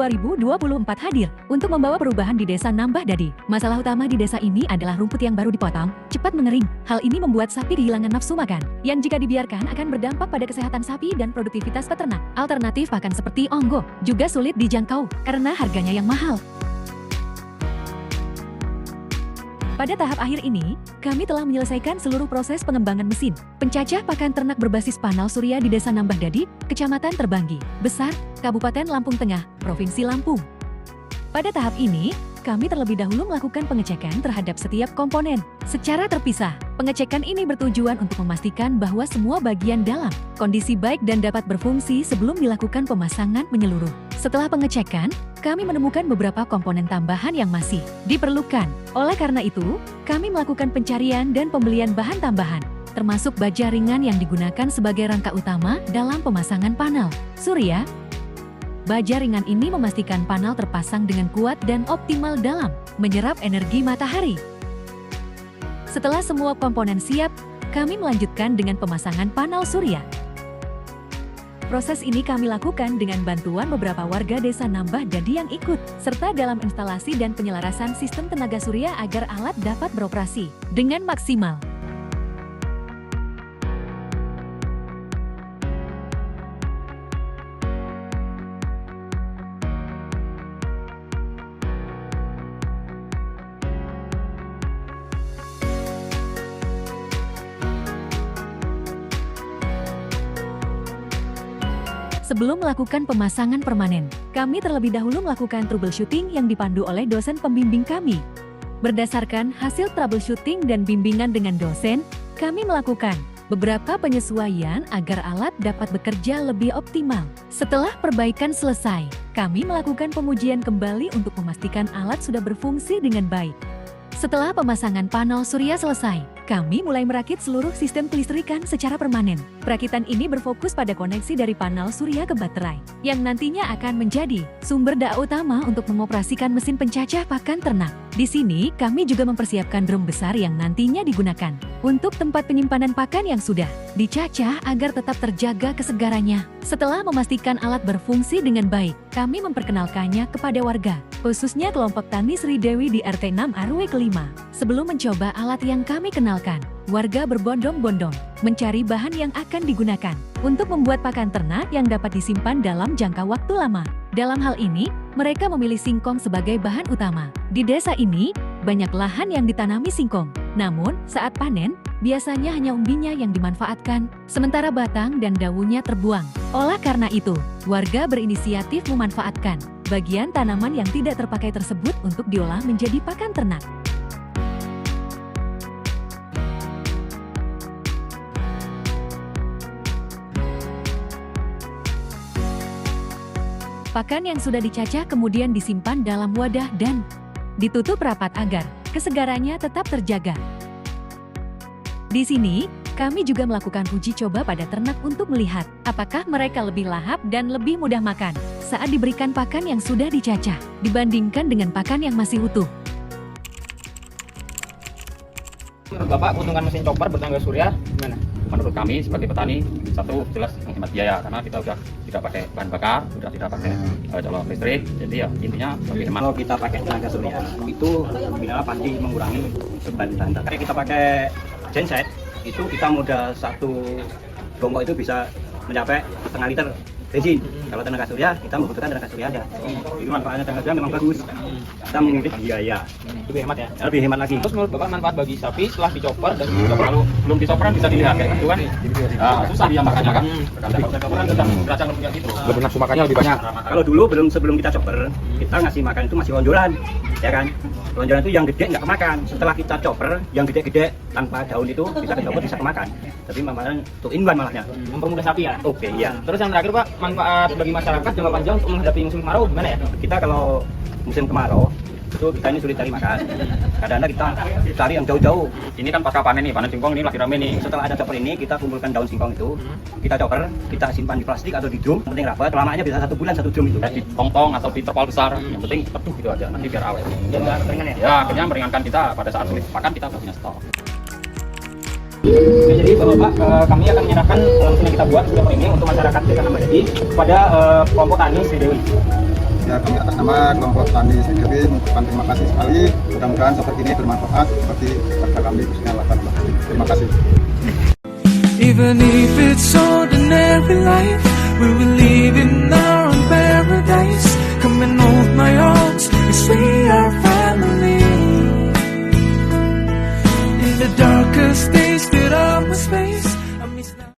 2024 hadir untuk membawa perubahan di Desa Nambah Dadi. Masalah utama di desa ini adalah rumput yang baru dipotong, cepat mengering. Hal ini membuat sapi kehilangan nafsu makan, yang jika dibiarkan akan berdampak pada kesehatan sapi dan produktivitas peternak. Alternatif pakan seperti onggo juga sulit dijangkau karena harganya yang mahal. Pada tahap akhir ini, kami telah menyelesaikan seluruh proses pengembangan mesin pencacah pakan ternak berbasis panel surya di Desa Nambah Dadi, Kecamatan Terbanggi, Besar, Kabupaten Lampung Tengah, Provinsi Lampung. Pada tahap ini, kami terlebih dahulu melakukan pengecekan terhadap setiap komponen secara terpisah. Pengecekan ini bertujuan untuk memastikan bahwa semua bagian dalam kondisi baik dan dapat berfungsi sebelum dilakukan pemasangan menyeluruh. Setelah pengecekan, kami menemukan beberapa komponen tambahan yang masih diperlukan. Oleh karena itu, kami melakukan pencarian dan pembelian bahan tambahan, termasuk baja ringan yang digunakan sebagai rangka utama dalam pemasangan panel surya. Baja ringan ini memastikan panel terpasang dengan kuat dan optimal dalam menyerap energi matahari. Setelah semua komponen siap, kami melanjutkan dengan pemasangan panel surya. Proses ini kami lakukan dengan bantuan beberapa warga Desa Nambah Dadi yang ikut, serta dalam instalasi dan penyelarasan sistem tenaga surya agar alat dapat beroperasi dengan maksimal. Sebelum melakukan pemasangan permanen, kami terlebih dahulu melakukan troubleshooting yang dipandu oleh dosen pembimbing kami. Berdasarkan hasil troubleshooting dan bimbingan dengan dosen, kami melakukan beberapa penyesuaian agar alat dapat bekerja lebih optimal. Setelah perbaikan selesai, kami melakukan pengujian kembali untuk memastikan alat sudah berfungsi dengan baik. Setelah pemasangan panel surya selesai, kami mulai merakit seluruh sistem kelistrikan secara permanen. Perakitan ini berfokus pada koneksi dari panel surya ke baterai, yang nantinya akan menjadi sumber daya utama untuk mengoperasikan mesin pencacah pakan ternak. Di sini, kami juga mempersiapkan drum besar yang nantinya digunakan untuk tempat penyimpanan pakan yang sudah dicacah agar tetap terjaga kesegarannya. Setelah memastikan alat berfungsi dengan baik, kami memperkenalkannya kepada warga, khususnya kelompok Tani Sri Dewi di RT 6 RW kelima. Sebelum mencoba alat yang kami kenalkan, warga berbondong-bondong mencari bahan yang akan digunakan untuk membuat pakan ternak yang dapat disimpan dalam jangka waktu lama. Dalam hal ini, mereka memilih singkong sebagai bahan utama. Di desa ini, banyak lahan yang ditanami singkong. Namun, saat panen, biasanya hanya umbinya yang dimanfaatkan, sementara batang dan daunnya terbuang. Oleh karena itu, warga berinisiatif memanfaatkan bagian tanaman yang tidak terpakai tersebut untuk diolah menjadi pakan ternak. Pakan yang sudah dicacah kemudian disimpan dalam wadah dan ditutup rapat agar kesegarannya tetap terjaga. Di sini, kami juga melakukan uji coba pada ternak untuk melihat apakah mereka lebih lahap dan lebih mudah makan saat diberikan pakan yang sudah dicacah dibandingkan dengan pakan yang masih utuh. Menurut Bapak, keuntungan mesin chopper bertenaga surya gimana? Menurut kami sebagai petani, satu jelas menghemat biaya karena kita sudah tidak pakai bahan bakar, sudah tidak pakai calon listrik, jadi ya intinya lebih hemat. Kalau kita pakai tenaga surya itu minimal pasti mengurangi beban bahan bakar. Kalau kita pakai genset itu kita modal satu bongkok itu bisa mencapai setengah liter bensin. Kalau tenaga surya kita membutuhkan tenaga surya aja. Itu manfaatnya tenaga surya memang bagus. Kita menghemat biaya. Lebih hemat ya? Lebih hemat lagi. Terus menurut Bapak manfaat bagi sapi setelah dicopper dan dicopper lalu belum dicopper bisa dilihat kayak gitu kan? Susah dia makannya kan? Kalau dicopper kan sudah beracang kayak gitu. Lebih nafsu makannya lebih banyak. Kalau dulu sebelum kita chopper, kita ngasih makan itu masih lonjolan, ya kan? Lonjolan itu yang gede nggak kemakan. Setelah kita chopper, yang gede-gede tanpa daun itu bisa ke chopper bisa kemakan. Tapi manfaatnya tuh inwan malahnya. Mempermudah sapi ya? Oke, iya. Terus yang terakhir Pak, manfaat bagi masyarakat jangka panjang untuk menghadapi musim kemarau gimana ya? Kita kalau musim kemarau itu kita ini sulit cari makan. Kadang-kadang kita cari yang jauh-jauh. Ini kan pasca panen nih, panen singkong ini lagi rame nih. Setelah ada chopper ini, kita kumpulkan daun singkong itu, kita chopper, kita simpan di plastik atau di drum. Penting rapat, lamaannya bisa 1 bulan 1 drum itu. Di tong-tong atau di terpal besar, yang penting teduh gitu aja, nanti biar awet. Ringan ya? Ya, akhirnya meringankan kita pada saat sulit pakan kita punya stok. Oke, jadi Bapak, kami akan menyerahkan mesin yang kita buat sudah ini untuk masyarakat Desa Nambah Dadi kepada kelompok Tani Sri Dewi. Ya, kami atas nama kelompok tani Segerin mengucapkan terima kasih sekali. Mudah-mudahan seperti ini bermanfaat seperti warga kami khususnya Latar. Terima kasih. Even if it's ordinary life, we will leave.